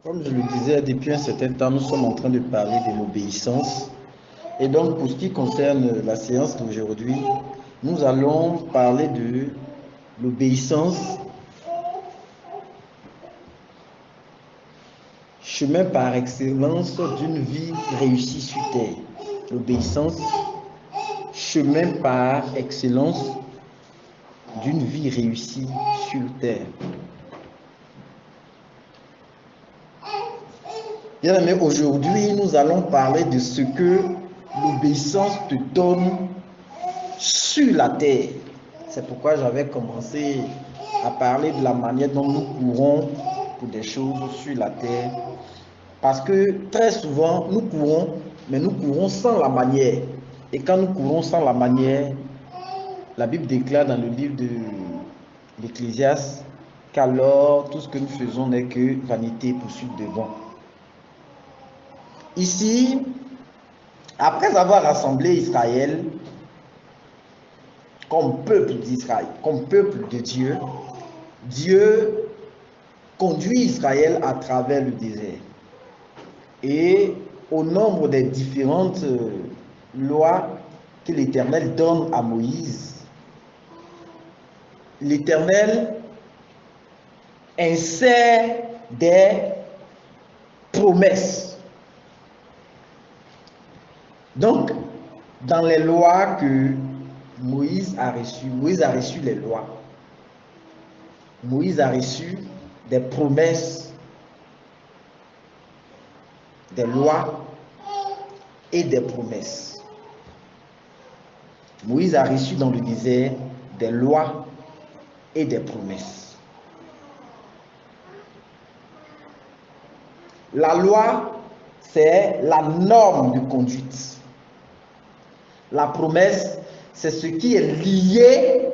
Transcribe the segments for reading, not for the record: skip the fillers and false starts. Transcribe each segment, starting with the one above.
Comme je le disais, depuis un certain temps, nous sommes en train de parler de l'obéissance. Et donc, pour ce qui concerne la séance d'aujourd'hui, nous allons parler de l'obéissance, chemin par excellence d'une vie réussie sur terre. L'obéissance, chemin par excellence d'une vie réussie sur terre. Bien aimé, aujourd'hui, nous allons parler de ce que l'obéissance te donne sur la terre. C'est pourquoi j'avais commencé à parler de la manière dont nous courons pour des choses sur la terre. Parce que très souvent, nous courons, mais nous courons sans la manière. Et quand nous courons sans la manière, la Bible déclare dans le livre de l'Ecclésiaste qu'alors tout ce que nous faisons n'est que vanité et poursuite de vent. Ici, après avoir rassemblé Israël comme peuple d'Israël, comme peuple de Dieu, Dieu conduit Israël à travers le désert. Et au nombre des différentes lois que l'Éternel donne à Moïse, l'Éternel insère des promesses. Donc, dans les lois que Moïse a reçu les lois. Moïse a reçu des promesses, des lois et des promesses. Moïse a reçu dans le désert des lois et des promesses. La loi, c'est la norme de conduite. La promesse, c'est ce qui est lié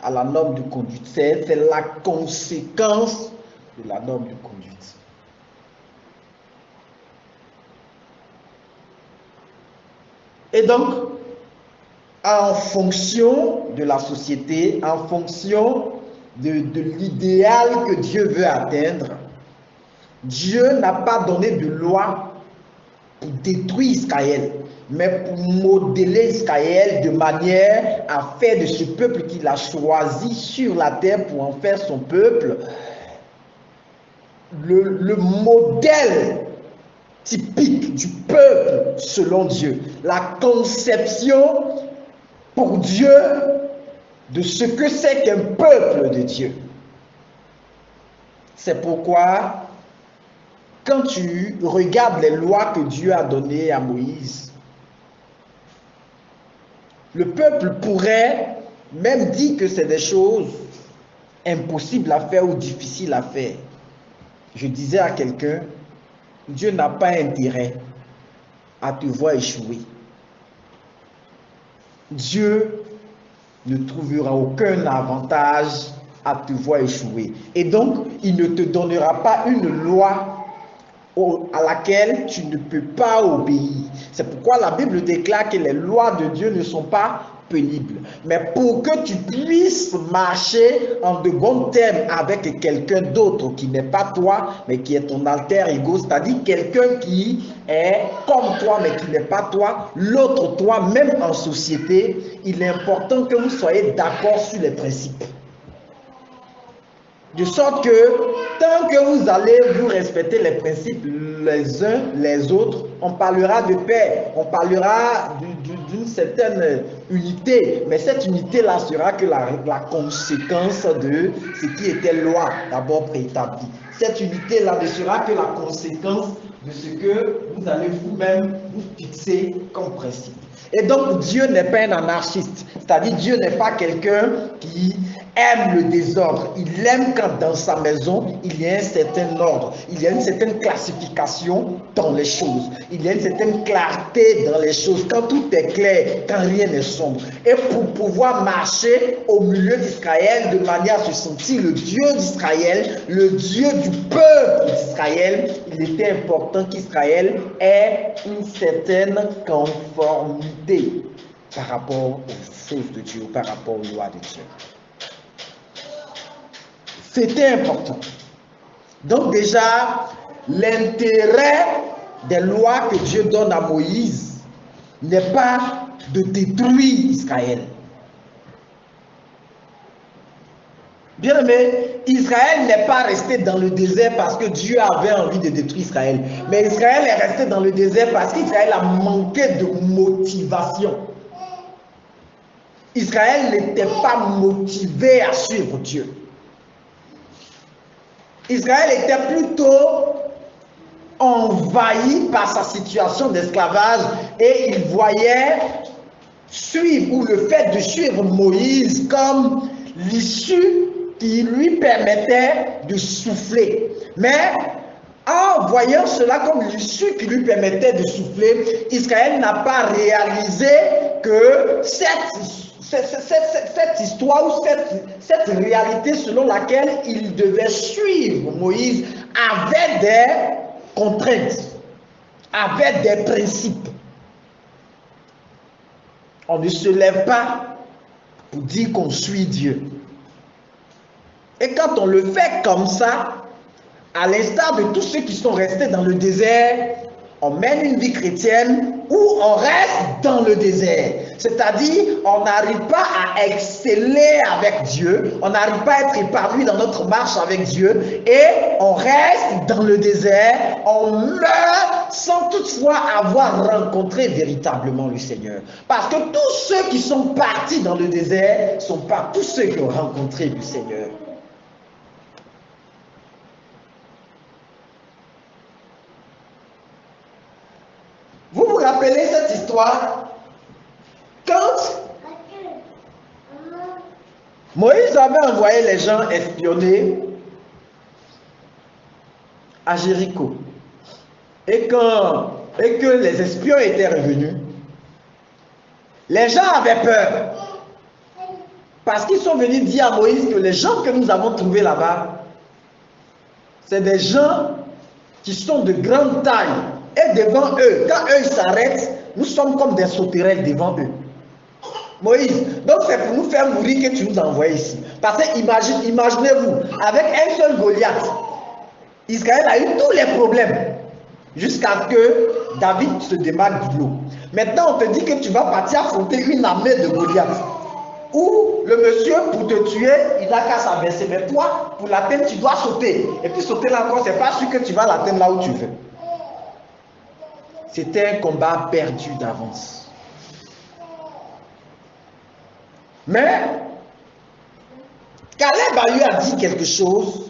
à la norme de conduite. C'est la conséquence de la norme de conduite. Et donc, en fonction de la société, en fonction de l'idéal que Dieu veut atteindre, Dieu n'a pas donné de loi pour détruire Israël, mais pour modeler Israël de manière à faire de ce peuple qu'il a choisi sur la terre pour en faire son peuple, le modèle typique du peuple selon Dieu, la conception pour Dieu de ce que c'est qu'un peuple de Dieu. C'est pourquoi quand tu regardes les lois que Dieu a données à Moïse, le peuple pourrait même dire que c'est des choses impossibles à faire ou difficiles à faire. Je disais à quelqu'un, Dieu n'a pas intérêt à te voir échouer. Dieu ne trouvera aucun avantage à te voir échouer. Et donc, il ne te donnera pas une loi à laquelle tu ne peux pas obéir. C'est pourquoi la Bible déclare que les lois de Dieu ne sont pas pénibles. Mais pour que tu puisses marcher en de bons termes avec quelqu'un d'autre qui n'est pas toi, mais qui est ton alter ego, c'est-à-dire quelqu'un qui est comme toi, mais qui n'est pas toi, l'autre toi, même en société, il est important que vous soyez d'accord sur les principes. De sorte que tant que vous allez vous respecter les principes les uns les autres, on parlera de paix, on parlera d'une certaine unité. Mais cette unité-là sera que la conséquence de ce qui était loi d'abord préétablie. Cette unité-là ne sera que la conséquence de ce que vous allez vous-même vous fixer comme principe. Et donc Dieu n'est pas un anarchiste, c'est-à-dire Dieu n'est pas quelqu'un qui aime le désordre. Il aime quand dans sa maison, il y a un certain ordre, il y a une certaine classification dans les choses, il y a une certaine clarté dans les choses, quand tout est clair, quand rien n'est sombre. Et pour pouvoir marcher au milieu d'Israël de manière à se sentir le Dieu d'Israël, le Dieu du peuple d'Israël, il était important qu'Israël ait une certaine conformité par rapport aux choses de Dieu, par rapport aux lois de Dieu. C'était important. Donc déjà, l'intérêt des lois que Dieu donne à Moïse n'est pas de détruire Israël. Bien aimé, Israël n'est pas resté dans le désert parce que Dieu avait envie de détruire Israël. Mais Israël est resté dans le désert parce qu'Israël a manqué de motivation. Israël n'était pas motivé à suivre Dieu. Israël était plutôt envahi par sa situation d'esclavage et il voyait suivre ou le fait de suivre Moïse comme l'issue qui lui permettait de souffler. Mais en voyant cela comme l'issue qui lui permettait de souffler, Israël n'a pas réalisé que cette histoire ou cette réalité selon laquelle il devait suivre Moïse avait des contraintes, avait des principes. On ne se lève pas pour dire qu'on suit Dieu. Et quand on le fait comme ça, à l'instar de tous ceux qui sont restés dans le désert, on mène une vie chrétienne où on reste dans le désert. C'est-à-dire, on n'arrive pas à exceller avec Dieu, on n'arrive pas à être épanoui dans notre marche avec Dieu, et on reste dans le désert, on meurt sans toutefois avoir rencontré véritablement le Seigneur. Parce que tous ceux qui sont partis dans le désert ne sont pas tous ceux qui ont rencontré le Seigneur. Vous vous rappelez cette histoire? Quand Moïse avait envoyé les gens espionner à Jéricho et que les espions étaient revenus, les gens avaient peur parce qu'ils sont venus dire à Moïse que les gens que nous avons trouvés là-bas, c'est des gens qui sont de grande taille. Et devant eux, quand eux s'arrêtent, nous sommes comme des sauterelles devant eux. Moïse, donc c'est pour nous faire mourir que tu nous as envoyés ici. Parce que imaginez-vous, avec un seul Goliath, Israël a eu tous les problèmes jusqu'à ce que David se démarque du lot. Maintenant, on te dit que tu vas partir affronter une armée de Goliath. Où le monsieur, pour te tuer, il n'a qu'à s'abaisser. Mais toi, pour l'atteindre, tu dois sauter. Et puis sauter là encore, c'est pas sûr que tu vas l'atteindre là où tu veux. C'était un combat perdu d'avance. Mais Caleb a eu à dire quelque chose.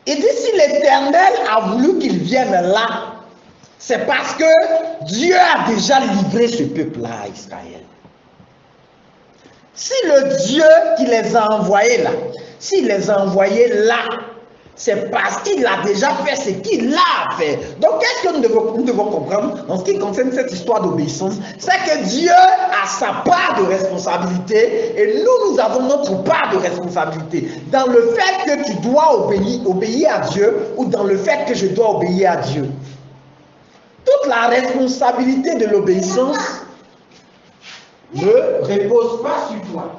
Il dit, si l'Éternel a voulu qu'il vienne là, c'est parce que Dieu a déjà livré ce peuple-là à Israël. Si le Dieu qui les a envoyés là, s'il les a envoyés là, c'est parce qu'il a déjà fait ce qu'il a fait. Donc, qu'est-ce que nous devons comprendre en ce qui concerne cette histoire d'obéissance? C'est que Dieu a sa part de responsabilité et nous avons notre part de responsabilité. Dans le fait que tu dois obéir à Dieu ou dans le fait que je dois obéir à Dieu. Toute la responsabilité de l'obéissance ne repose pas sur toi.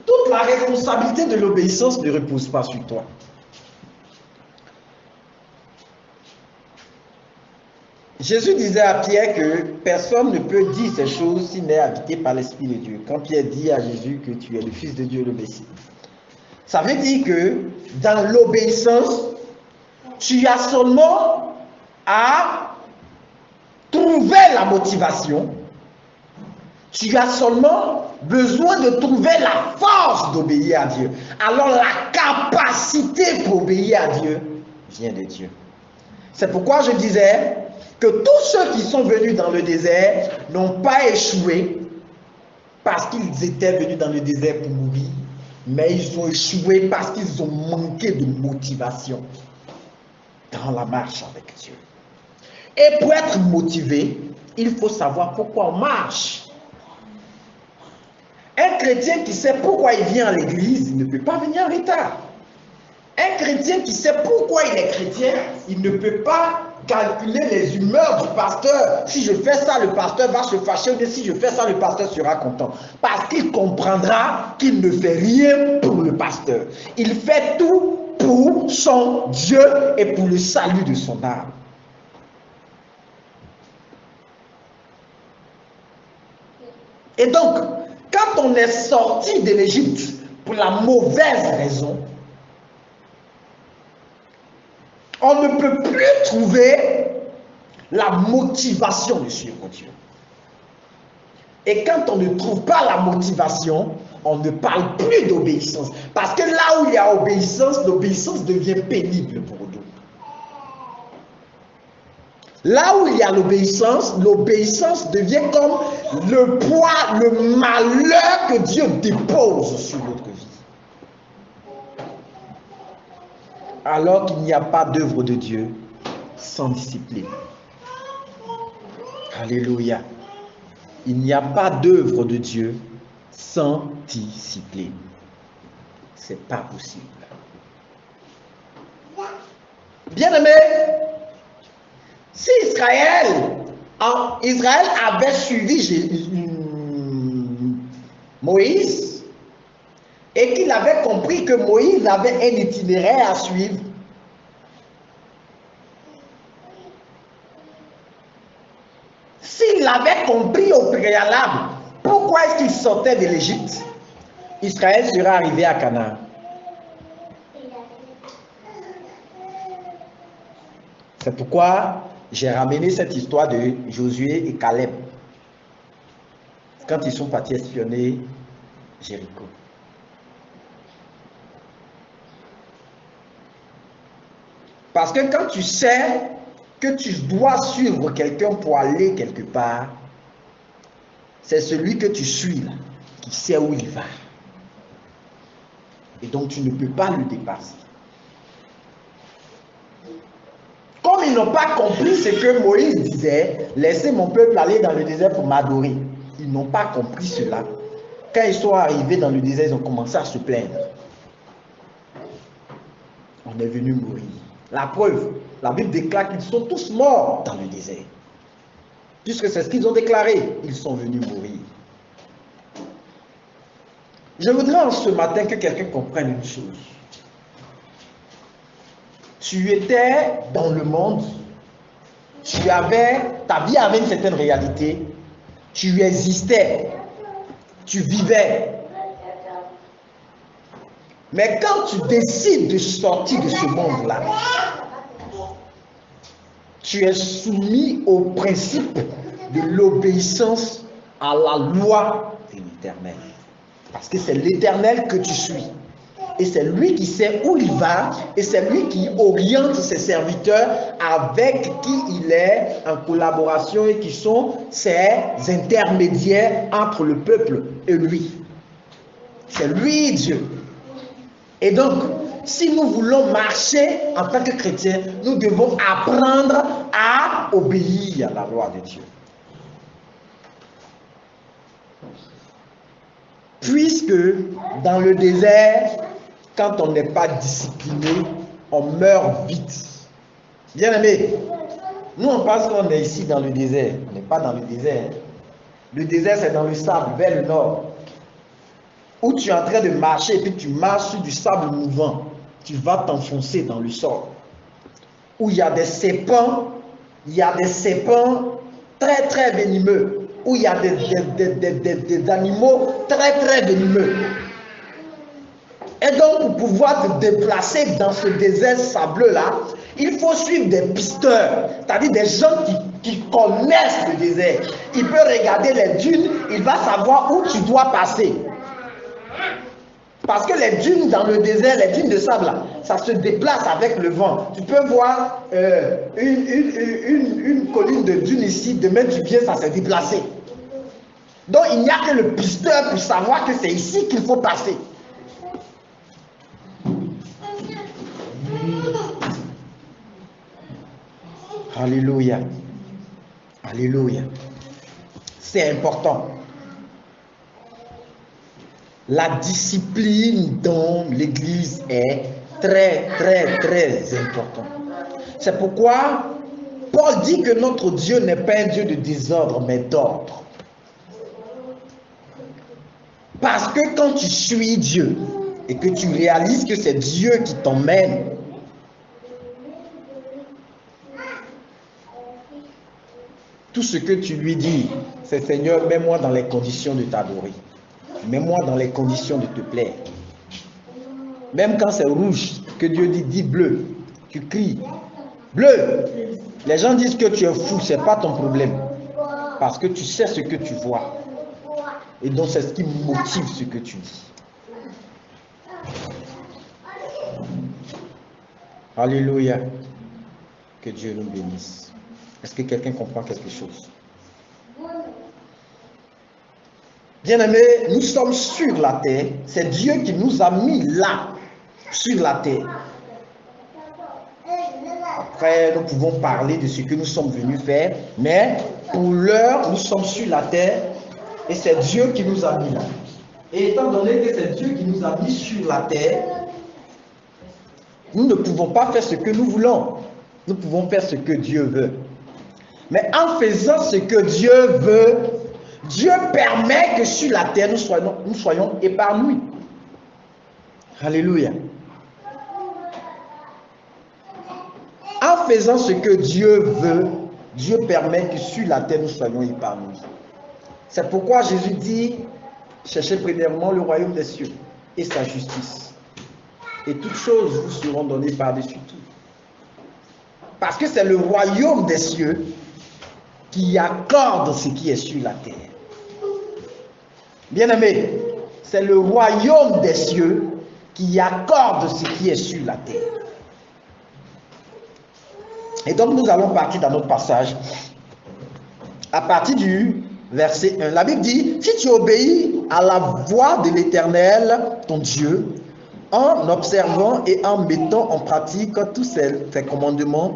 Toute la responsabilité de l'obéissance ne repose pas sur toi. Jésus disait à Pierre que personne ne peut dire ces choses s'il n'est habité par l'Esprit de Dieu. Quand Pierre dit à Jésus que tu es le Fils de Dieu, le Messie. Ça veut dire que dans l'obéissance, tu as seulement à trouver la motivation. Tu as seulement besoin de trouver la force d'obéir à Dieu. Alors la capacité pour obéir à Dieu vient de Dieu. C'est pourquoi je disais que tous ceux qui sont venus dans le désert n'ont pas échoué parce qu'ils étaient venus dans le désert pour mourir, mais ils ont échoué parce qu'ils ont manqué de motivation dans la marche avec Dieu. Et pour être motivé, il faut savoir pourquoi on marche. Un chrétien qui sait pourquoi il vient à l'église, il ne peut pas venir en retard. Un chrétien qui sait pourquoi il est chrétien, il ne peut pas calculer les humeurs du pasteur. Si je fais ça, le pasteur va se fâcher, ou si je fais ça, le pasteur sera content. Parce qu'il comprendra qu'il ne fait rien pour le pasteur. Il fait tout pour pour son Dieu et pour le salut de son âme. Et donc, quand on est sorti de l'Égypte pour la mauvaise raison, on ne peut plus trouver la motivation de suivre Dieu. Et quand on ne trouve pas la motivation, on ne parle plus d'obéissance. Parce que là où il y a obéissance, l'obéissance devient pénible pour nous. Là où il y a l'obéissance devient comme le poids, le malheur que Dieu dépose sur notre vie. Alors qu'il n'y a pas d'œuvre de Dieu sans discipline. Alléluia. Il n'y a pas d'œuvre de Dieu sans discipline. C'est pas possible. Bien-aimé, si Israël avait suivi Moïse et qu'il avait compris que Moïse avait un itinéraire à suivre, s'il avait compris au préalable pourquoi est-ce qu'il sortait de l'Égypte, Israël serait arrivé à Canaan. C'est pourquoi j'ai ramené cette histoire de Josué et Caleb quand ils sont partis espionner Jéricho. Parce que quand tu sais que tu dois suivre quelqu'un pour aller quelque part, c'est celui que tu suis là qui sait où il va. Et donc tu ne peux pas le dépasser. Comme ils n'ont pas compris ce que Moïse disait, laissez mon peuple aller dans le désert pour m'adorer. Ils n'ont pas compris cela. Quand ils sont arrivés dans le désert, ils ont commencé à se plaindre. On est venu mourir. La preuve, la Bible déclare qu'ils sont tous morts dans le désert. Puisque c'est ce qu'ils ont déclaré, ils sont venus mourir. Je voudrais en ce matin que quelqu'un comprenne une chose. Tu étais dans le monde, ta vie avait une certaine réalité, tu existais, tu vivais. Mais quand tu décides de sortir de ce monde-là, tu es soumis au principe de l'obéissance à la loi de l'Éternel. Parce que c'est l'Éternel que tu suis. Et c'est lui qui sait où il va, et c'est lui qui oriente ses serviteurs avec qui il est en collaboration et qui sont ses intermédiaires entre le peuple et lui. C'est lui Dieu. Et donc, si nous voulons marcher en tant que chrétiens, nous devons apprendre à obéir à la loi de Dieu. Puisque dans le désert, quand on n'est pas discipliné, on meurt vite. Bien aimé, nous on pense qu'on est ici dans le désert. On n'est pas dans le désert. Le désert c'est dans le sable, vers le nord. Où tu es en train de marcher et puis tu marches sur du sable mouvant. Tu vas t'enfoncer dans le sol. Où il y a des serpents, très très venimeux. Où il y a des animaux très très venimeux. Et donc, pour pouvoir te déplacer dans ce désert sableux-là, il faut suivre des pisteurs, c'est-à-dire des gens qui connaissent le désert. Il peut regarder les dunes, il va savoir où tu dois passer. Parce que les dunes dans le désert, les dunes de sable, là, ça se déplace avec le vent. Tu peux voir une colline de dunes ici, demain tu viens, ça s'est déplacé. Donc, il n'y a que le pisteur pour savoir que c'est ici qu'il faut passer. Alléluia. Alléluia. C'est important. La discipline dans l'Église est très, très, très importante. C'est pourquoi Paul dit que notre Dieu n'est pas un Dieu de désordre, mais d'ordre. Parce que quand tu suis Dieu, et que tu réalises que c'est Dieu qui t'emmène, tout ce que tu lui dis, c'est Seigneur, mets-moi dans les conditions de t'adorer. Mets-moi dans les conditions de te plaire. Même quand c'est rouge, que Dieu dit, dis bleu. Tu cries, bleu. Les gens disent que tu es fou, ce n'est pas ton problème. Parce que tu sais ce que tu vois. Et donc c'est ce qui motive ce que tu dis. Alléluia. Que Dieu nous bénisse. Est-ce que quelqu'un comprend quelque chose? Bien-aimés, nous sommes sur la terre. C'est Dieu qui nous a mis là, sur la terre. Après, nous pouvons parler de ce que nous sommes venus faire, mais pour l'heure, nous sommes sur la terre et c'est Dieu qui nous a mis là. Et étant donné que c'est Dieu qui nous a mis sur la terre, nous ne pouvons pas faire ce que nous voulons. Nous pouvons faire ce que Dieu veut. Mais en faisant ce que Dieu veut, Dieu permet que sur la terre, nous soyons épanouis. Alléluia. En faisant ce que Dieu veut, Dieu permet que sur la terre, nous soyons épanouis. C'est pourquoi Jésus dit, cherchez premièrement le royaume des cieux et sa justice. Et toutes choses vous seront données par-dessus tout. Parce que c'est le royaume des cieux qui accorde ce qui est sur la terre. Bien-aimés, c'est le royaume des cieux qui accorde ce qui est sur la terre. Et donc nous allons partir dans notre passage à partir du verset 1. La Bible dit, si tu obéis à la voix de l'Éternel, ton Dieu, en observant et en mettant en pratique tous ces commandements,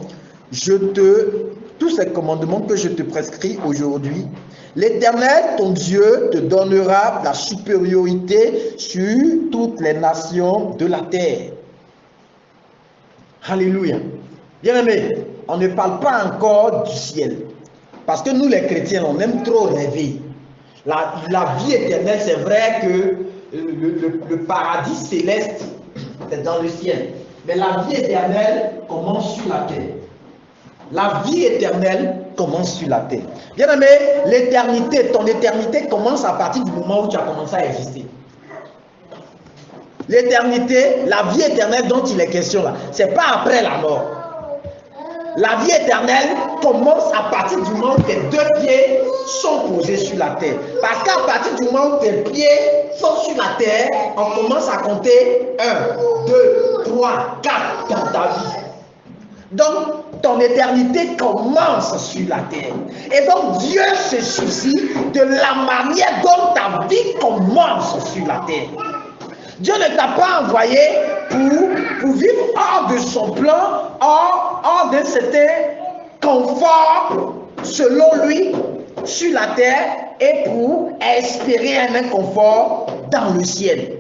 tous ces commandements que je te prescris aujourd'hui, l'Éternel, ton Dieu, te donnera la supériorité sur toutes les nations de la terre. Alléluia. Bien-aimés, on ne parle pas encore du ciel. Parce que nous, les chrétiens, on aime trop rêver. La vie éternelle, c'est vrai que le paradis céleste, c'est dans le ciel. Mais la vie éternelle commence sur la terre. La vie éternelle commence sur la terre. Bien-aimé, l'éternité, ton éternité commence à partir du moment où tu as commencé à exister. L'éternité, la vie éternelle dont il est question là, ce n'est pas après la mort. La vie éternelle commence à partir du moment où tes deux pieds sont posés sur la terre. Parce qu'à partir du moment où tes pieds sont sur la terre, on commence à compter 1, 2, 3, 4 dans ta vie. Donc, ton éternité commence sur la terre. Et donc, Dieu se soucie de la manière dont ta vie commence sur la terre. Dieu ne t'a pas envoyé pour vivre hors de son plan, hors d'un certain confort, selon lui, sur la terre, et pour espérer un inconfort dans le ciel.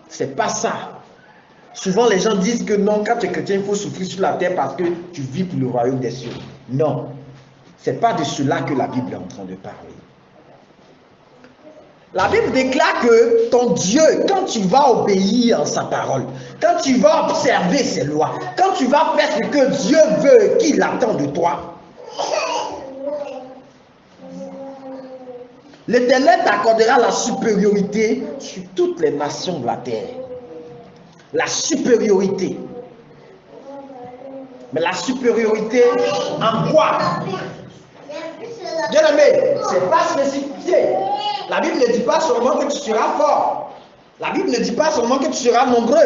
C'est pas ça. Souvent, les gens disent que non, quand tu es chrétien, il faut souffrir sur la terre parce que tu vis pour le royaume des cieux. Non, c'est pas de cela que la Bible est en train de parler. La Bible déclare que ton Dieu, quand tu vas obéir à sa parole, quand tu vas observer ses lois, quand tu vas faire ce que Dieu veut, qu'il attend de toi, l'Éternel t'accordera la supériorité sur toutes les nations de la terre. La supériorité. Mais la supériorité en quoi? Bien-aimé, ce n'est pas spécifié. La Bible ne dit pas seulement que tu seras fort. La Bible ne dit pas seulement que tu seras nombreux.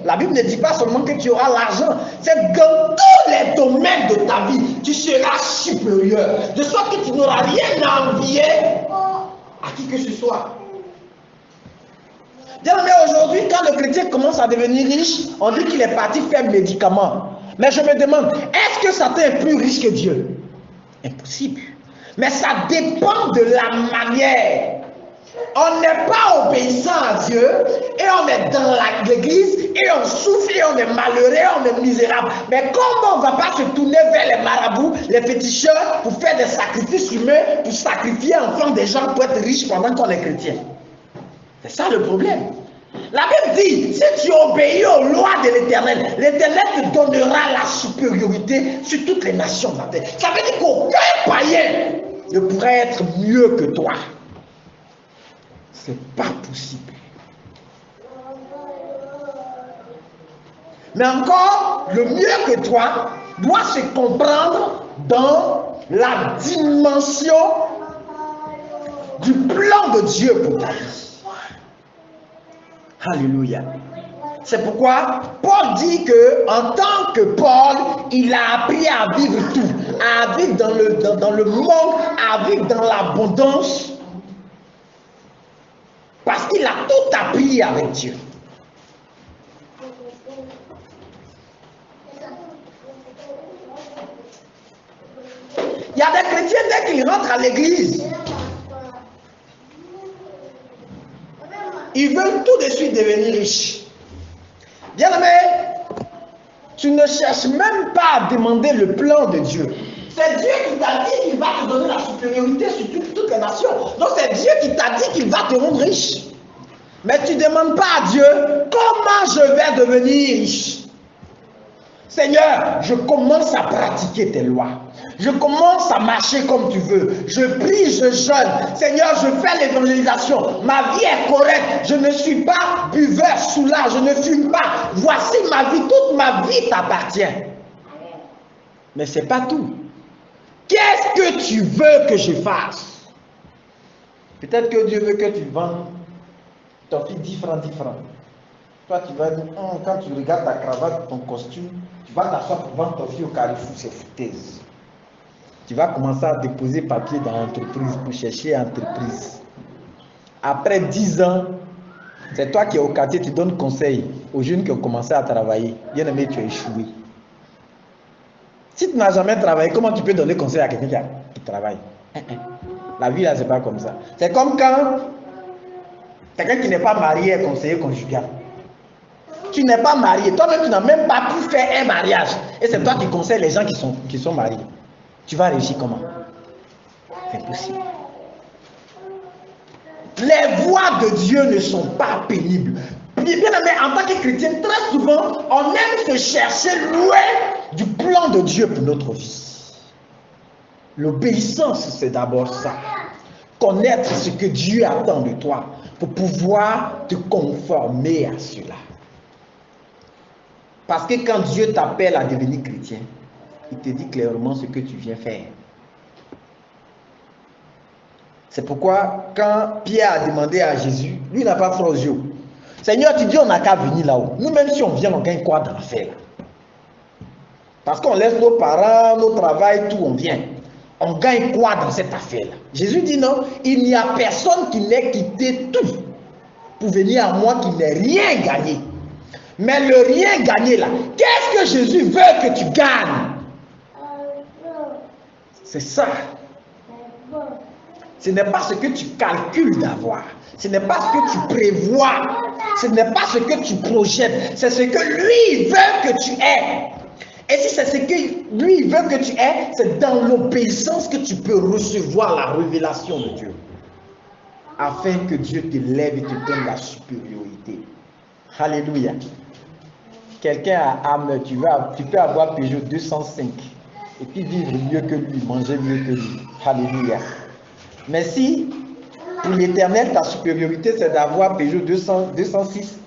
La Bible ne dit pas seulement que tu auras l'argent. C'est dans tous les domaines de ta vie, tu seras supérieur. De sorte que tu n'auras rien à envier à qui que ce soit. Bien-aimé, aujourd'hui, quand le chrétien commence à devenir riche, on dit qu'il est parti faire médicaments. Mais je me demande, est-ce que Satan est plus riche que Dieu? Impossible. Mais ça dépend de la manière. On n'est pas obéissant à Dieu et on est dans l'église et on souffre et on est malheureux, on est misérable. Mais comment on ne va pas se tourner vers les marabouts, les féticheurs pour faire des sacrifices humains, pour sacrifier enfants des gens pour être riches pendant qu'on est chrétien? C'est ça le problème. La Bible dit, si tu obéis aux lois de l'Éternel, l'Éternel te donnera la supériorité sur toutes les nations de la terre. Ça veut dire qu'aucun païen ne pourrait être mieux que toi. C'est pas possible. Mais encore, le mieux que toi doit se comprendre dans la dimension du plan de Dieu pour ta vie. Alléluia. C'est pourquoi Paul dit que en tant que Paul, il a appris à vivre tout, à vivre dans le monde, à vivre dans l'abondance, parce qu'il a tout appris avec Dieu. Il y a des chrétiens, dès qu'ils rentrent à l'église, ils veulent tout de suite devenir riches. Bien-aimé, tu ne cherches même pas à demander le plan de Dieu. C'est Dieu qui t'a dit qu'il va te donner la supériorité sur toutes les nations. Donc c'est Dieu qui t'a dit qu'il va te rendre riche. Mais tu ne demandes pas à Dieu comment je vais devenir riche. Seigneur, je commence à pratiquer tes lois. Je commence à marcher comme tu veux. Je prie, je jeûne. Seigneur, je fais l'évangélisation. Ma vie est correcte. Je ne suis pas buveur, soulard. Je ne fume pas. Voici ma vie. Toute ma vie t'appartient. Mais ce n'est pas tout. Qu'est-ce que tu veux que je fasse? Peut-être que Dieu veut que tu vendes ton fils 10 francs, 10 francs. Toi, tu vas dire, quand tu regardes ta cravate, ton costume, tu vas t'asseoir pour vendre ton fils au Carrefour, c'est foutaise. Tu vas commencer à déposer papier dans l'entreprise pour chercher entreprise. Après 10 ans, c'est toi qui es au quartier, tu donnes conseil aux jeunes qui ont commencé à travailler. Bien aimé, tu as échoué. Si tu n'as jamais travaillé, comment tu peux donner conseil à quelqu'un qui travaille? La vie là, c'est pas comme ça. C'est comme quand quelqu'un qui n'est pas marié est conseiller conjugal. Tu n'es pas marié, toi-même tu n'as même pas pu faire un mariage. Et c'est toi qui conseilles les gens qui sont mariés. Tu vas réussir comment? C'est possible. Les voies de Dieu ne sont pas pénibles. Bien aimé, en tant que chrétien, très souvent, on aime se chercher loin du plan de Dieu pour notre vie. L'obéissance, c'est d'abord ça. Connaître ce que Dieu attend de toi pour pouvoir te conformer à cela. Parce que quand Dieu t'appelle à devenir chrétien, il te dit clairement ce que tu viens faire. C'est pourquoi quand Pierre a demandé à Jésus, lui n'a pas fait aux yeux. Seigneur, tu dis on n'a qu'à venir là-haut. Nous-mêmes si on vient, on gagne quoi dans l'affaire là? Parce qu'on laisse nos parents, nos travail, tout, on vient. On gagne quoi dans cette affaire-là? Jésus dit non, il n'y a personne qui n'ait quitté tout pour venir à moi qui n'ait rien gagné. Mais le rien gagné là, qu'est-ce que Jésus veut que tu gagnes? C'est ça. Ce n'est pas ce que tu calcules d'avoir. Ce n'est pas ce que tu prévois. Ce n'est pas ce que tu projettes. C'est ce que lui veut que tu aies. Et si c'est ce que lui veut que tu aies, c'est dans l'obéissance que tu peux recevoir la révélation de Dieu. Afin que Dieu te lève et te donne la supériorité. Alléluia. Quelqu'un a âme, tu peux avoir Peugeot 205 et puis vivre mieux que lui, manger mieux que lui. Alléluia. Mais si pour l'Éternel ta supériorité c'est d'avoir Peugeot 206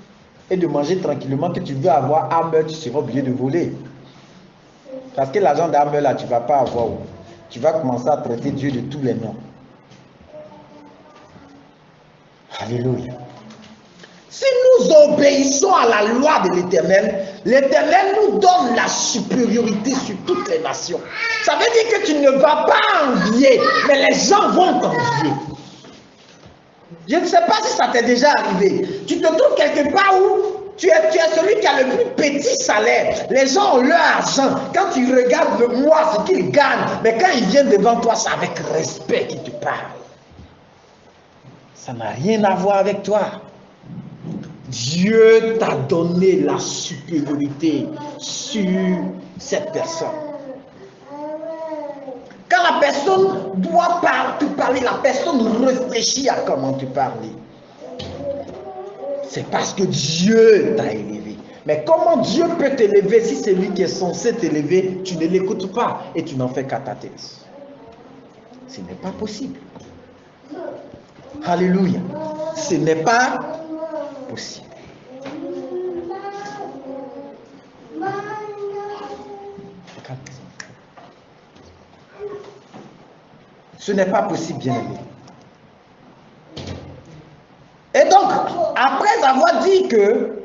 et de manger tranquillement, que tu veux avoir âme, tu seras obligé de voler. Parce que l'argent d'âme là, tu ne vas pas avoir. Tu vas commencer à traiter Dieu de tous les noms. Alléluia. Si nous obéissons à la loi de l'Éternel, l'Éternel nous donne la supériorité sur toutes les nations. Ça veut dire que tu ne vas pas envier, mais les gens vont t'envier. Je ne sais pas si ça t'est déjà arrivé. Tu te trouves quelque part où tu es celui qui a le plus petit salaire. Les gens ont leur argent. Quand tu regardes le mois, ce qu'ils gagnent, mais quand ils viennent devant toi, c'est avec respect qu'ils te parlent. Ça n'a rien à voir avec toi. Dieu t'a donné la supériorité sur cette personne. Quand la personne doit te parler, la personne réfléchit à comment te parler. C'est parce que Dieu t'a élevé. Mais comment Dieu peut t'élever si c'est lui qui est censé t'élever, tu ne l'écoutes pas et tu n'en fais qu'à ta tête? Ce n'est pas possible. Alléluia. Ce n'est pas possible. Ce n'est pas possible, bien-aimé. Et donc, après avoir dit que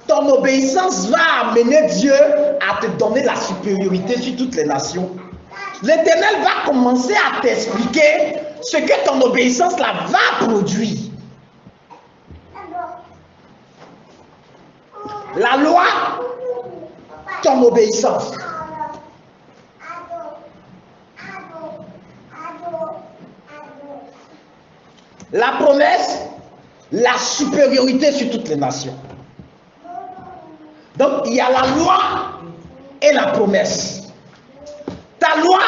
ton obéissance va amener Dieu à te donner la supériorité sur toutes les nations, l'Éternel va commencer à t'expliquer ce que ton obéissance là va produire. La loi, ton obéissance. La promesse, la supériorité sur toutes les nations. Donc, il y a la loi et la promesse. Ta loi,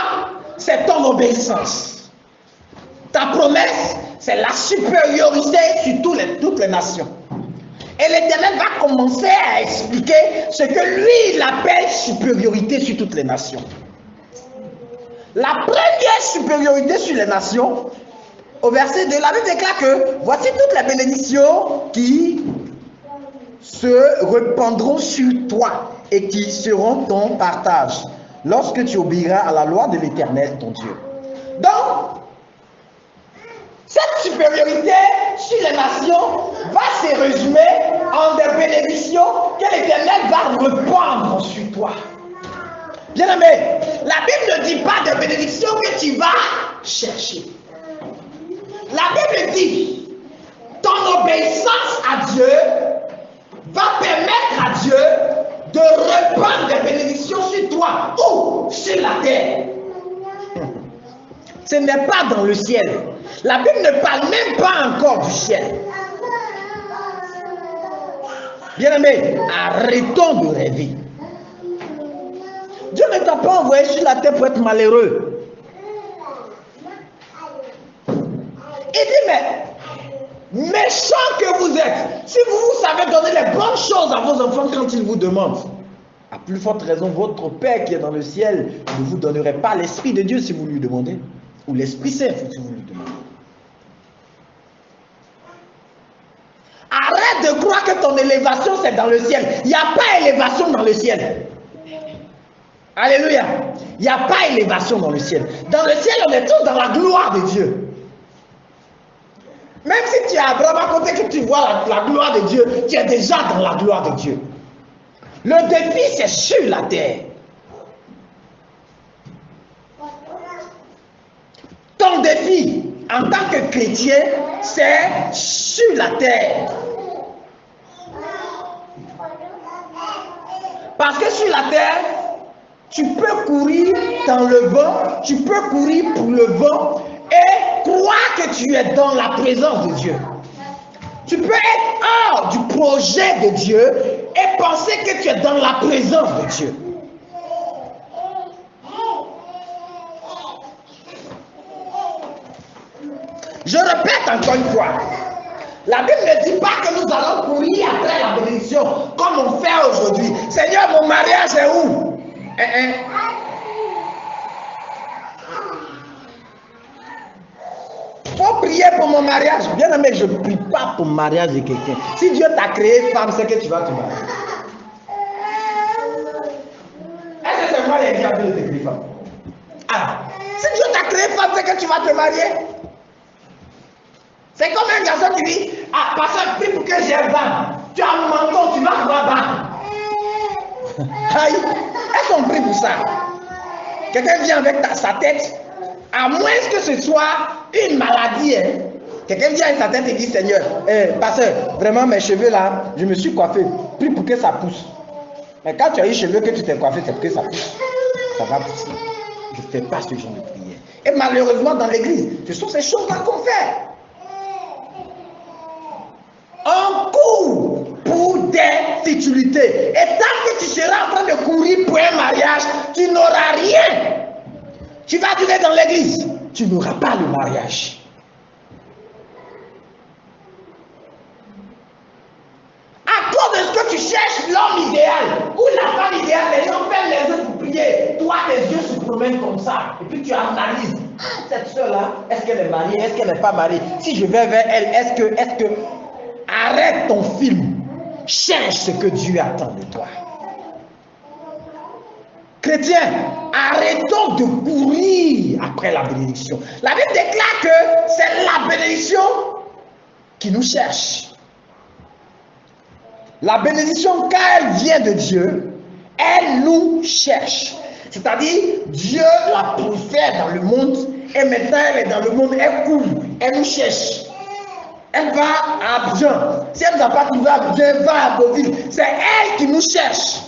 c'est ton obéissance. Ta promesse, c'est la supériorité sur toutes les nations. Et l'Éternel va commencer à expliquer ce que lui, il appelle supériorité sur toutes les nations. La première supériorité sur les nations, au verset 2, la Bible déclare que voici toutes les bénédictions qui se répandront sur toi et qui seront ton partage lorsque tu obéiras à la loi de l'Éternel, ton Dieu. Donc, cette supériorité sur les nations va se résumer en des bénédictions que l'Éternel va répandre sur toi. Bien-aimé, la Bible ne dit pas de bénédictions que tu vas chercher. La Bible dit, ton obéissance à Dieu va permettre à Dieu de répandre des bénédictions sur toi ou sur la terre. Ce n'est pas dans le ciel. La Bible ne parle même pas encore du ciel. Bien-aimé, arrêtons de rêver. Dieu ne t'a pas envoyé sur la terre pour être malheureux. Il dit, mais méchant que vous êtes, si vous savez donner les bonnes choses à vos enfants quand ils vous demandent, à plus forte raison, votre Père qui est dans le ciel ne vous donnerait pas l'Esprit de Dieu si vous lui demandez, ou l'Esprit Saint si vous lui demandez. Arrête de croire que ton élévation c'est dans le ciel. Il n'y a pas élévation dans le ciel. Alléluia. Il n'y a pas élévation dans le ciel. Dans le ciel, on est tous dans la gloire de Dieu. Même si tu es Abraham à côté que tu vois la gloire de Dieu, tu es déjà dans la gloire de Dieu. Le défi, c'est sur la terre. Ton défi, en tant que chrétien, c'est sur la terre. Parce que sur la terre, tu peux courir dans le vent, tu peux courir pour le vent et croire que tu es dans la présence de Dieu. Tu peux être hors du projet de Dieu et penser que tu es dans la présence de Dieu. Je répète encore une fois, la Bible ne dit pas que nous allons courir après la bénédiction comme on fait aujourd'hui. Seigneur, mon mariage est où? Faut prier pour mon mariage. Bien aimé, je ne prie pas pour le mariage de quelqu'un. Si Dieu t'a créé femme, c'est que tu vas te marier. Est-ce que c'est moi les diables de te créer femme? Ah, si Dieu t'a créé femme, c'est que tu vas te marier. C'est comme un garçon qui dit, ah, pasteur, prie pour que j'ai un ban. Tu as un menton, tu vas avoir ban. Aïe, est-ce qu'on prie pour ça? Quelqu'un vient avec sa tête, à moins que ce soit une maladie. Hein. Quelqu'un vient avec sa tête et dit, Seigneur, pasteur, vraiment mes cheveux là, je me suis coiffé. Prie pour que ça pousse. Mais quand tu as eu cheveux que tu t'es coiffé, c'est pour que ça pousse. Ça va pousser. Je ne fais pas ce genre de prière. Et malheureusement, dans l'église, ce sont ces choses-là qu'on fait. On court pour des futilités. Et tant que tu seras en train de courir pour un mariage, tu n'auras rien. Tu vas durer dans l'église, tu n'auras pas le mariage. l'homme idéal ou la femme idéale, les gens ferment les yeux pour prier. Toi, tes yeux se promènent comme ça. Et puis tu analyses. Cette soeur-là, est-ce qu'elle est mariée? Est-ce qu'elle n'est pas mariée? Si je vais vers elle, est-ce que... Arrête ton film. Cherche ce que Dieu attend de toi. Chrétiens, arrêtons de courir après la bénédiction. La Bible déclare que c'est la bénédiction qui nous cherche. La bénédiction, quand elle vient de Dieu, elle nous cherche. C'est-à-dire, Dieu l'a poussée dans le monde et maintenant elle est dans le monde, elle court, elle nous cherche. Elle va à Abidjan. Si elle ne va pas trouver Abidjan, elle va à Beauville. C'est elle qui nous cherche.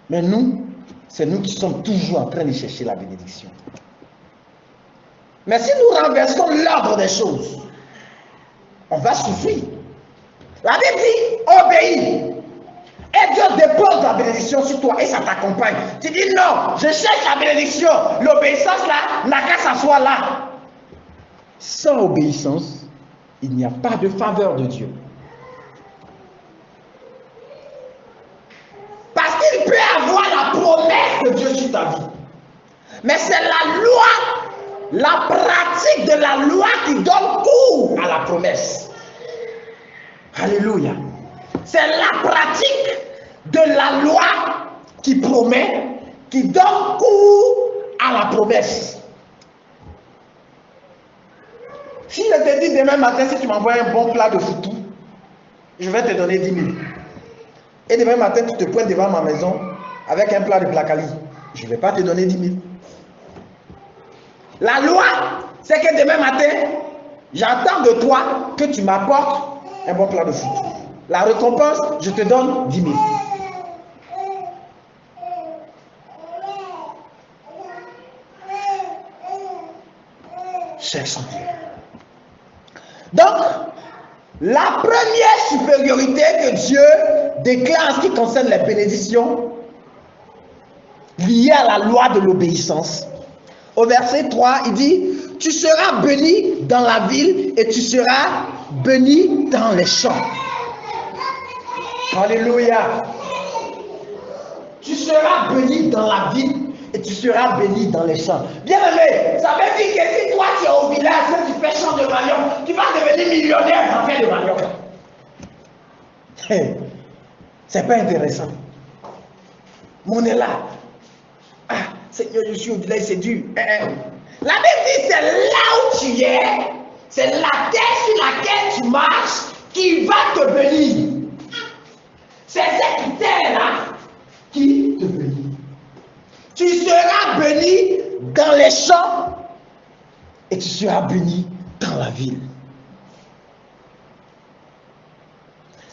Mais nous, c'est nous qui sommes toujours en train de chercher la bénédiction. Mais si nous renversons l'ordre des choses, on va souffrir. La Bible dit, obéis. Et Dieu dépose la bénédiction sur toi et ça t'accompagne. Tu dis non, je cherche la bénédiction. L'obéissance là, n'a qu'à s'asseoir là. Sans obéissance, il n'y a pas de faveur de Dieu. Parce qu'il peut avoir la promesse de Dieu sur ta vie. Mais c'est la loi, la pratique de la loi qui donne cours à la promesse. Alléluia. C'est la pratique de la loi qui promet, qui donne cours à la promesse. Si je te dis demain matin, si tu m'envoies un bon plat de foutou, je vais te donner 10 000. Et demain matin, tu te pointes devant ma maison avec un plat de placali, je ne vais pas te donner 10 000. La loi, c'est que demain matin, j'attends de toi que tu m'apportes un bon plat de foutou. La récompense, je te donne 10 000. Cherchons Dieu. Donc, la première supériorité que Dieu déclare en ce qui concerne les bénédictions liées à la loi de l'obéissance. Au verset 3, il dit, tu seras béni dans la ville et tu seras béni dans les champs. Alléluia. Tu seras béni dans la ville et tu seras béni dans les champs. Bien aimé, ça veut dire que si toi tu es au village et tu fais champ de manioc, tu vas devenir millionnaire dans faire de manioc. C'est pas intéressant. On est là. Ah, Seigneur, je suis au village, c'est dur. La Bible dit c'est là où tu es, c'est la terre sur laquelle tu marches qui va te bénir. C'est cette terre-là qui te bénit. Tu seras béni dans les champs et tu seras béni dans la ville.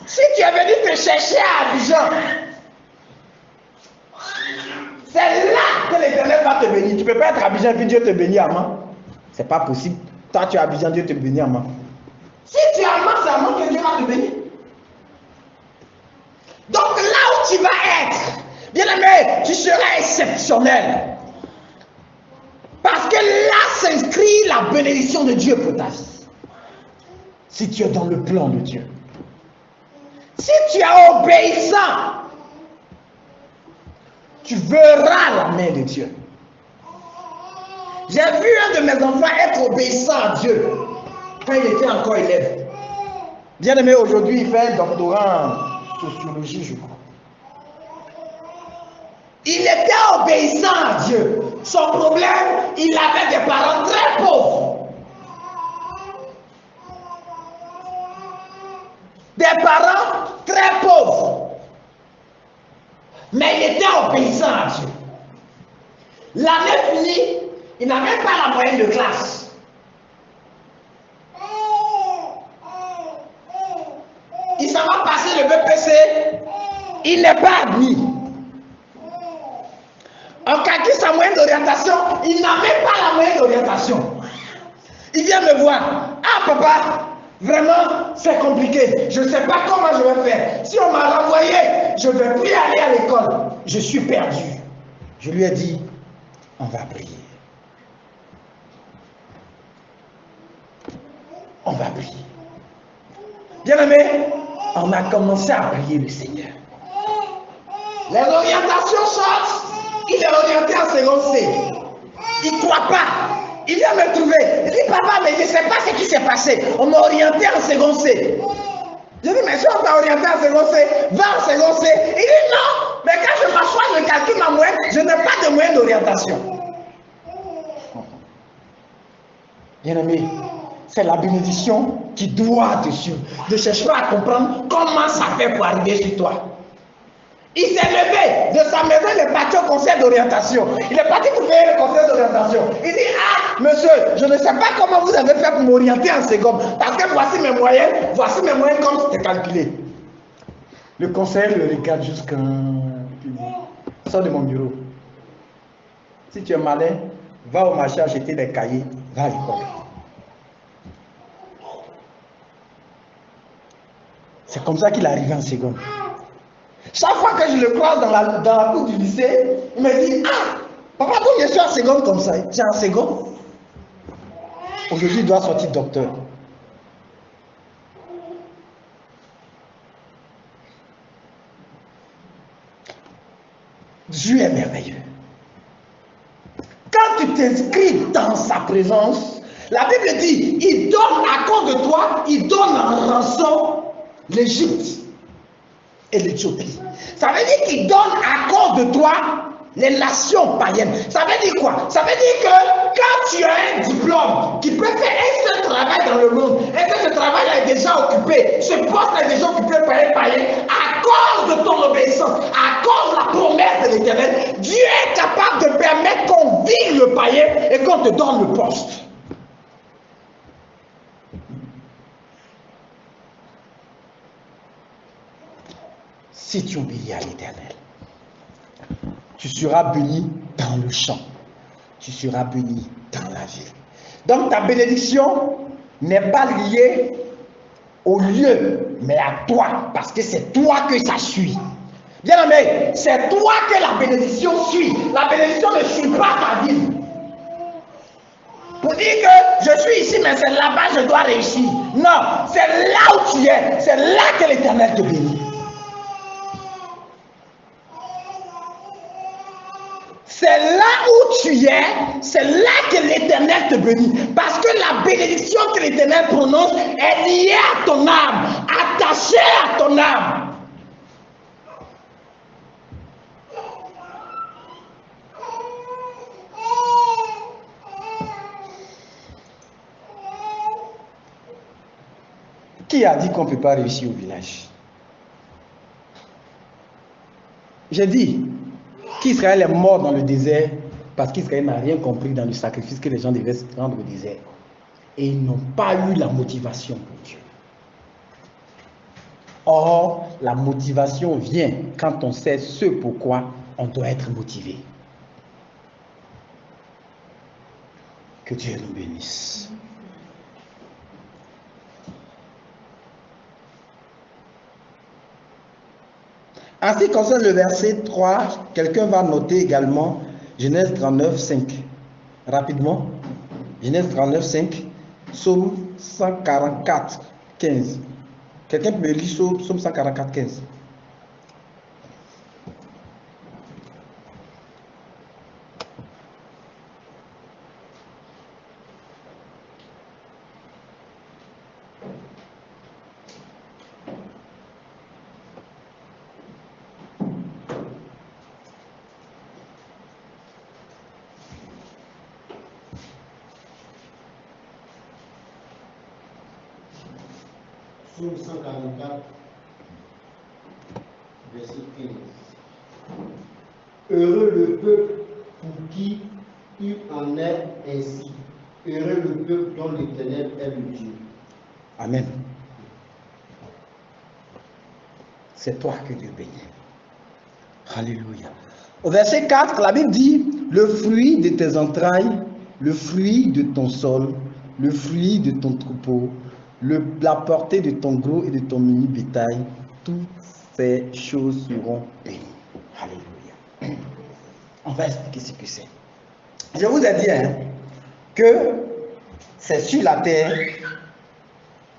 Si tu es venu te chercher à Abidjan, c'est là que l'Éternel va te bénir. Tu ne peux pas être à Abidjan et puis Dieu te bénit à Mans. Ce n'est pas possible. Toi, tu es à Abidjan, Dieu te bénit à Mans. Si tu es à Mans, c'est à Mans que Dieu va te bénir. Donc là où tu vas être, bien aimé, tu seras exceptionnel. Parce que là s'inscrit la bénédiction de Dieu pour ta vie. Si tu es dans le plan de Dieu. Si tu es obéissant, tu verras la main de Dieu. J'ai vu un de mes enfants être obéissant à Dieu quand il était encore élève. Bien aimé, aujourd'hui, il fait un doctorat en sociologie, je crois. Il était obéissant à Dieu. Son problème, il avait des parents très pauvres. Des parents très pauvres. Mais il était obéissant à Dieu. L'année finie, il n'avait pas la moyenne de classe. Il s'en va passer le BPC, il n'est pas admis. En calcule sa moyenne d'orientation, il n'a même pas la moyenne d'orientation. Il vient me voir. Ah papa, vraiment c'est compliqué. Je ne sais pas comment je vais faire. Si on m'a renvoyé, je ne vais plus aller à l'école. Je suis perdu. Je lui ai dit, on va prier. On va prier. Bien aimé, on a commencé à prier le Seigneur. Les orientations sortent, il est orienté en seconde C. Il ne croit pas. Il vient me trouver. Il dit, papa, mais je ne sais pas ce qui s'est passé. On m'a orienté en seconde C. Je dis, mais si on t'a orienté en seconde C, va en seconde C. Il dit, non, mais quand je m'assois, je calcule ma moyenne, je n'ai pas de moyenne d'orientation. Bien-aimé, c'est la bénédiction qui doit te suivre. Ne cherche pas à comprendre comment ça fait pour arriver sur toi. Il s'est levé de sa maison, il est parti au conseil d'orientation. Il est parti pour payer le conseil d'orientation. Il dit, ah, monsieur, je ne sais pas comment vous avez fait pour m'orienter en seconde. Parce que voici mes moyennes comme c'était calculé. Le conseil le regarde jusqu'à... Sors de mon bureau. Si tu es malin, va au marché acheter des cahiers, va à l'école. C'est comme ça qu'il est arrivé en seconde. Chaque fois que je le croise dans la cour du lycée, il me dit, ah, papa, donc je suis en seconde comme ça. Tu es en seconde? Aujourd'hui, il doit sortir docteur. Dieu est merveilleux. Quand tu t'inscris dans sa présence, la Bible dit, il donne à cause de toi, il donne en rançon l'Égypte et l'Éthiopie. Ça veut dire qu'il donne à cause de toi les nations païennes. Ça veut dire quoi? Ça veut dire que quand tu as un diplôme qui peut faire un seul travail dans le monde, et que ce travail est déjà occupé, ce poste est déjà occupé par un païen, à cause de ton obéissance, à cause de la promesse de l'Éternel, Dieu est capable de permettre qu'on vive le païen et qu'on te donne le poste. Si tu obéis à l'Éternel, tu seras béni dans le champ, tu seras béni dans la ville. Donc ta bénédiction n'est pas liée au lieu, mais à toi, parce que c'est toi que ça suit. Bien aimé, c'est toi que la bénédiction suit. La bénédiction ne suit pas ta vie. Pour dire que je suis ici, mais c'est là-bas que je dois réussir. Non, c'est là où tu es, c'est là que l'Éternel te bénit. C'est là où tu es, c'est là que l'Éternel te bénit. Parce que la bénédiction que l'Éternel prononce est liée à ton âme, attachée à ton âme. Qui a dit qu'on ne peut pas réussir au village? J'ai dit qu'Israël est mort dans le désert parce qu'Israël n'a rien compris dans le sacrifice que les gens devaient se rendre au désert. Et ils n'ont pas eu la motivation pour Dieu. Or, la motivation vient quand on sait ce pourquoi on doit être motivé. Que Dieu nous bénisse. En ce qui concerne le verset 3, quelqu'un va noter également Genèse 39, 5. Rapidement. Genèse 39, 5. Psaume 144, 15. Quelqu'un peut me lire Psaume 144, 15. Psaume 144, verset 15. Heureux le peuple pour qui il en est ainsi. Heureux le peuple dont l'Éternel est le Dieu. Amen. C'est toi que Dieu bénit. Alléluia. Au verset 4, la Bible dit, le fruit de tes entrailles, le fruit de ton sol, le fruit de ton troupeau, la portée de ton gros et de ton mini bétail, toutes ces choses seront bénies. Alléluia. On va expliquer ce que c'est. Je vous ai dit que c'est sur la terre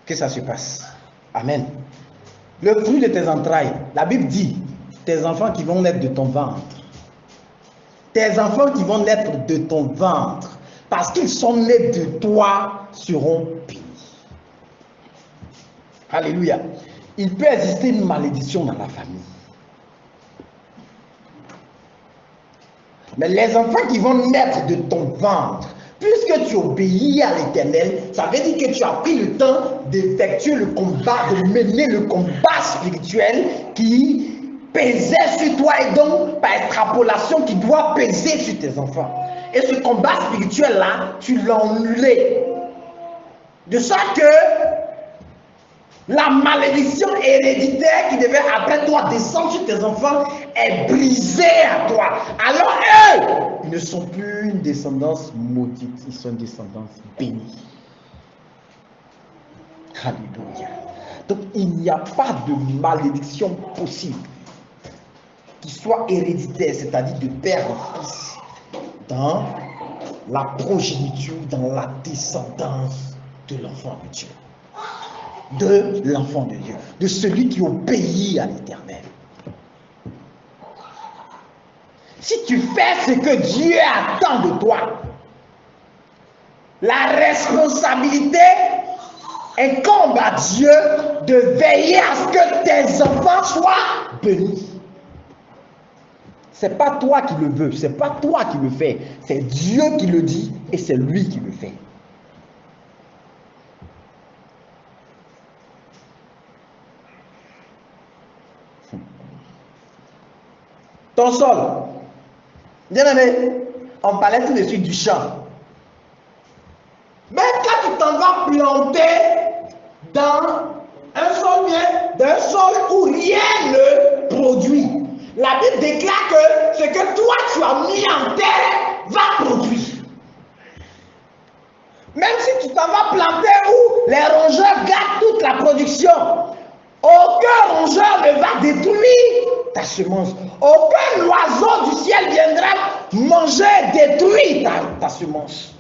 que ça se passe. Amen. Le fruit de tes entrailles. La Bible dit, tes enfants qui vont naître de ton ventre. Tes enfants qui vont naître de ton ventre, parce qu'ils sont nés de toi, seront bénis. Alléluia. Il peut exister une malédiction dans la famille. Mais les enfants qui vont naître de ton ventre, puisque tu obéis à l'Éternel, ça veut dire que tu as pris le temps d'effectuer le combat, de mener le combat spirituel qui pesait sur toi et donc par extrapolation qui doit peser sur tes enfants. Et ce combat spirituel-là, tu l'as annulé. De sorte que la malédiction héréditaire qui devait après toi descendre sur tes enfants est brisée à toi. Alors eux, ils ne sont plus une descendance maudite, ils sont une descendance bénie. Alléluia. Donc il n'y a pas de malédiction possible qui soit héréditaire, c'est-à-dire de père en fils, dans la progéniture, dans la descendance de l'enfant de Dieu. De l'enfant de Dieu, de celui qui obéit à l'Éternel. Si tu fais ce que Dieu attend de toi, la responsabilité incombe à Dieu de veiller à ce que tes enfants soient bénis. C'est pas toi qui le veux, c'est pas toi qui le fais, c'est Dieu qui le dit et c'est lui qui le fait. Ton sol, bien aimé, on parlait tout de suite du champ. Mais quand tu t'en vas planter dans un sol d'un sol où rien ne produit, la Bible déclare que ce que toi tu as mis en terre va produire. Même si tu t'en vas planter où les rongeurs gardent toute la production, aucun rongeur ne va détruire ta semence. Aucun oiseau du ciel viendra manger, détruire ta semence.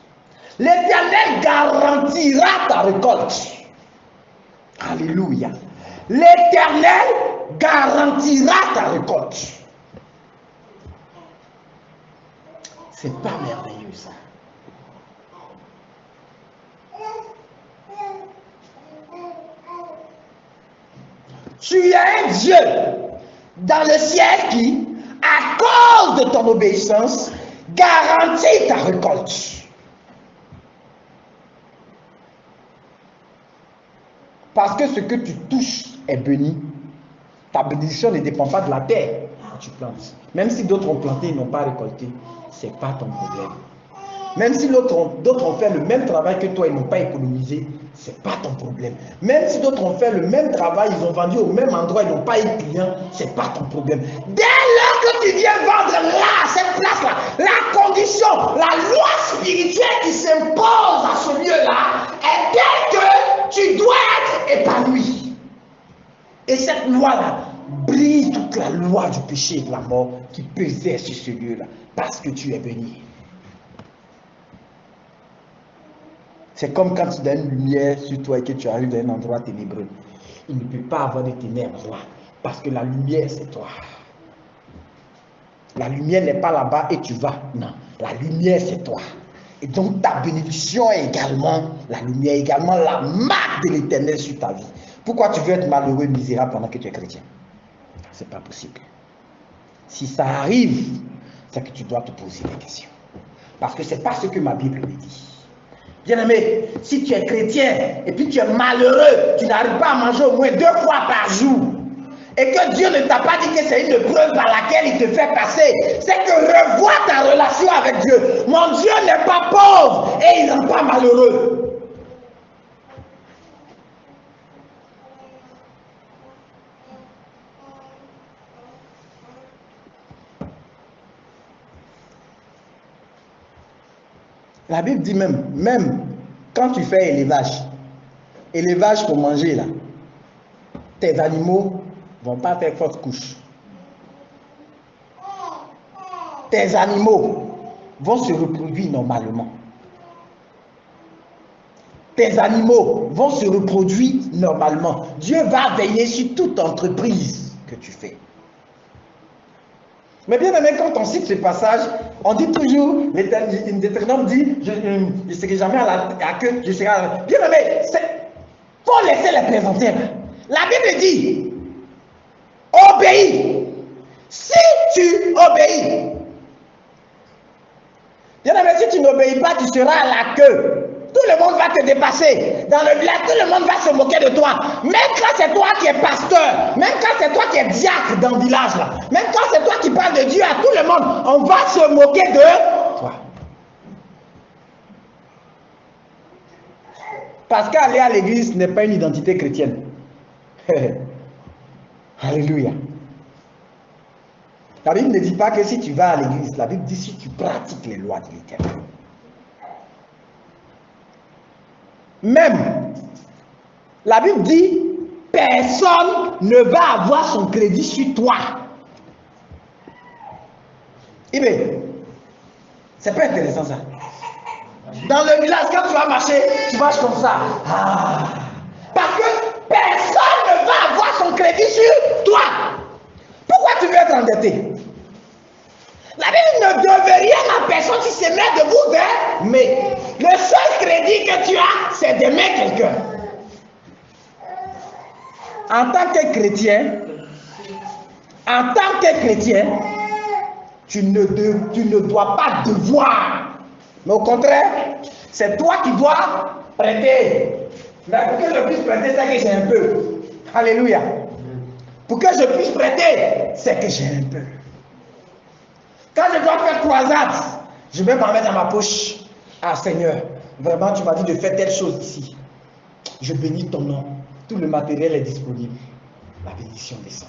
L'Éternel garantira ta récolte. Alléluia. L'Éternel garantira ta récolte. C'est pas merveilleux ça. Tu as un Dieu dans le ciel qui, à cause de ton obéissance, garantit ta récolte. Parce que ce que tu touches est béni. Ta bénédiction ne dépend pas de la terre que tu plantes. Même si d'autres ont planté et n'ont pas récolté, ce n'est pas ton problème. Même si d'autres ont fait le même travail que toi et n'ont pas économisé, ce n'est pas ton problème. Même si d'autres ont fait le même travail, ils ont vendu au même endroit, ils n'ont pas eu de clients, ce n'est pas ton problème. Dès lors que tu viens vendre là, à cette place-là, la condition, la loi spirituelle qui s'impose à ce lieu-là est telle que tu dois être épanoui. Et cette loi-là brise toute la loi du péché et de la mort qui pesait sur ce lieu-là, parce que tu es béni. C'est comme quand tu as une lumière sur toi et que tu arrives dans un endroit ténébreux. Il ne peut pas avoir de ténèbres là, parce que la lumière c'est toi. La lumière n'est pas là-bas et tu vas. Non, la lumière c'est toi. Et donc ta bénédiction est également, la lumière est également la marque de l'Éternel sur ta vie. Pourquoi tu veux être malheureux, misérable pendant que tu es chrétien? C'est pas possible. Si ça arrive, c'est que tu dois te poser des questions. Parce que c'est pas ce que ma Bible me dit. Bien-aimé, si tu es chrétien et puis tu es malheureux, tu n'arrives pas à manger au moins 2 fois par jour, et que Dieu ne t'a pas dit que c'est une preuve par laquelle il te fait passer, c'est que revois ta relation avec Dieu. Mon Dieu n'est pas pauvre et il n'est pas malheureux. La Bible dit même quand tu fais élevage pour manger là, tes animaux ne vont pas faire fausse couche. Tes animaux vont se reproduire normalement. tes animaux vont se reproduire normalement. Dieu va veiller sur toute entreprise que tu fais. Mais bien aimé, quand on cite ce passage, on dit toujours, l'Éternel dit, je ne serai jamais à queue, je serai à... Bien aimé, il faut laisser les présenter. La Bible dit, obéis. Si tu obéis, bien aimé, si tu n'obéis pas, tu seras à la queue. Tout le monde va te dépasser. Dans le village, tout le monde va se moquer de toi. Même quand c'est toi qui es pasteur, même quand c'est toi qui es diacre dans le village, là, même quand c'est toi qui parles de Dieu à tout le monde, on va se moquer de toi. Parce qu'aller à l'église n'est pas une identité chrétienne. Alléluia. La Bible ne dit pas que si tu vas à l'église, la Bible dit si tu pratiques les lois de l'Éternel. Même, la Bible dit, personne ne va avoir son crédit sur toi. Eh bien, c'est pas intéressant ça. Dans le village, quand tu vas marcher, tu marches comme ça. Ah, parce que personne ne va avoir son crédit sur toi. Pourquoi tu veux être endetté? La Bible ne devait rien à personne si ce n'est de vous, mais le seul crédit que tu as, c'est d'aimer quelqu'un. En tant que chrétien, tu ne dois pas devoir. Mais au contraire, c'est toi qui dois prêter. Mais pour que je puisse prêter, c'est que j'ai un peu. Alléluia. Pour que je puisse prêter, c'est que j'ai un peu. Quand je dois faire croisade, je vais m'en mettre dans ma poche. Ah Seigneur, vraiment tu m'as dit de faire telle chose ici. Je bénis ton nom. Tout le matériel est disponible. La bénédiction descend.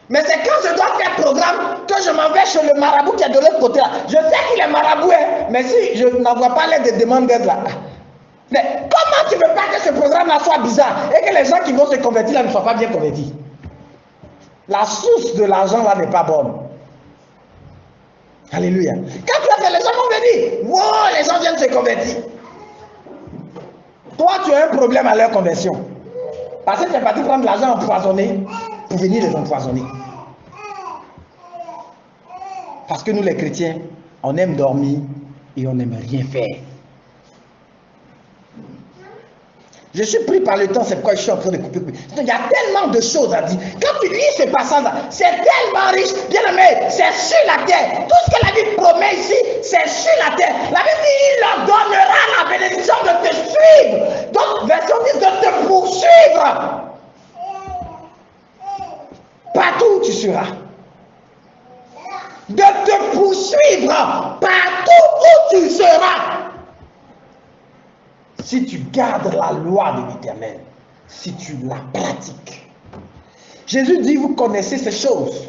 Mais c'est quand je dois faire programme que je m'en vais chez le marabout qui est de l'autre côté là. Je sais qu'il est marabout, hein, mais si je n'envoie pas l'aide de demande d'aide là. Mais comment tu ne veux pas que ce programme là soit bizarre et que les gens qui vont se convertir là ne soient pas bien convertis? La source de l'argent là n'est pas bonne. Alléluia. Quand tu as fait, les gens vont venir. Wow, les gens viennent se convertir. Toi, tu as un problème à leur conversion. Parce que tu es parti prendre l'argent empoisonné pour venir les empoisonner. Parce que nous, les chrétiens, on aime dormir et on n'aime rien faire. Je suis pris par le temps, c'est pourquoi je suis en train de couper. Il y a tellement de choses à dire. Quand tu lis ce passage-là, c'est tellement riche. Bien aimé, c'est sur la terre. Tout ce que la Bible promet ici, c'est sur la terre. La Bible dit, il leur donnera la bénédiction de te suivre. Donc, version 10, de te poursuivre. Partout où tu seras. De te poursuivre partout où tu seras. Si tu gardes la loi de l'Éternel, si tu la pratiques. Jésus dit, vous connaissez ces choses,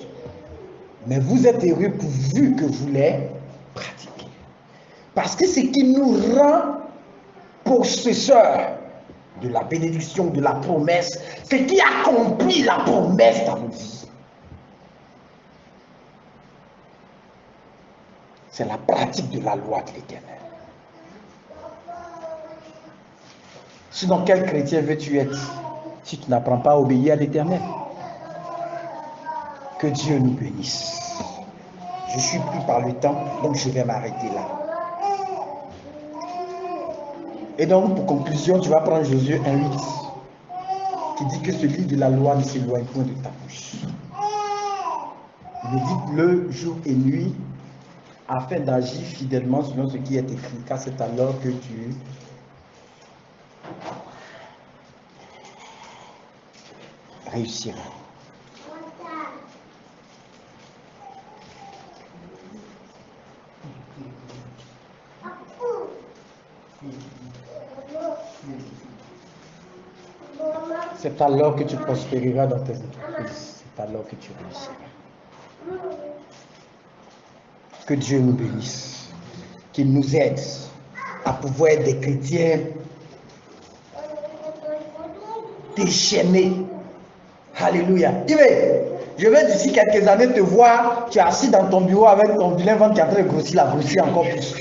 mais vous êtes heureux pourvu que vous les pratiquez. Parce que ce qui nous rend possesseurs de la bénédiction, de la promesse, ce qui accomplit la promesse dans nos vies, c'est la pratique de la loi de l'Éternel. Sinon, quel chrétien veux-tu être si tu n'apprends pas à obéir à l'Éternel? Que Dieu nous bénisse. Je suis pris par le temps, donc je vais m'arrêter là. Et donc, pour conclusion, tu vas prendre Josué 1:8 qui dit que ce livre de la loi ne s'éloigne point de ta bouche. Médite-le jour et nuit afin d'agir fidèlement selon ce qui est écrit, car c'est alors que tu réussiras. C'est alors que tu prospéreras dans tes entreprises. C'est alors que tu réussiras. Que Dieu nous bénisse. Qu'il nous aide à pouvoir être des chrétiens déchaînés. Alléluia. Je vais d'ici quelques années te voir, tu es assis dans ton bureau avec ton vilain ventre qui est en train de grossir encore plus.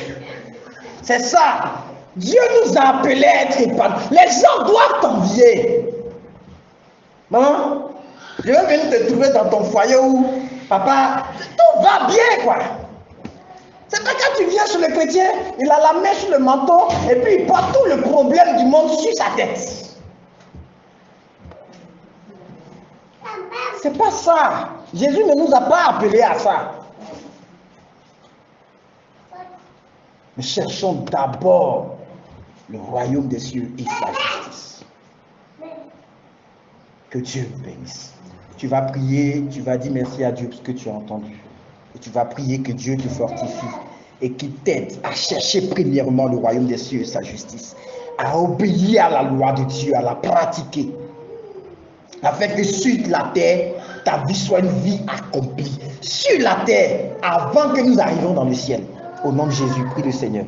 C'est ça. Dieu nous a appelés à être épanouis. Les gens doivent t'envier. Maman, je vais venir te trouver dans ton foyer où, papa, tout va bien, quoi. C'est pas quand tu viens sur le chrétien, il a la main sur le manteau et puis il porte tout le problème du monde sur sa tête. C'est pas ça. Jésus ne nous a pas appelés à ça. Mais cherchons d'abord le royaume des cieux et sa justice. Que Dieu bénisse. Tu vas prier, tu vas dire merci à Dieu pour ce que tu as entendu. Et tu vas prier que Dieu te fortifie et qu'il t'aide à chercher premièrement le royaume des cieux et sa justice, à obéir à la loi de Dieu, à la pratiquer, afin que sur la terre, ta vie soit une vie accomplie. Sur la terre, avant que nous arrivions dans le ciel. Au nom de Jésus, prie le Seigneur.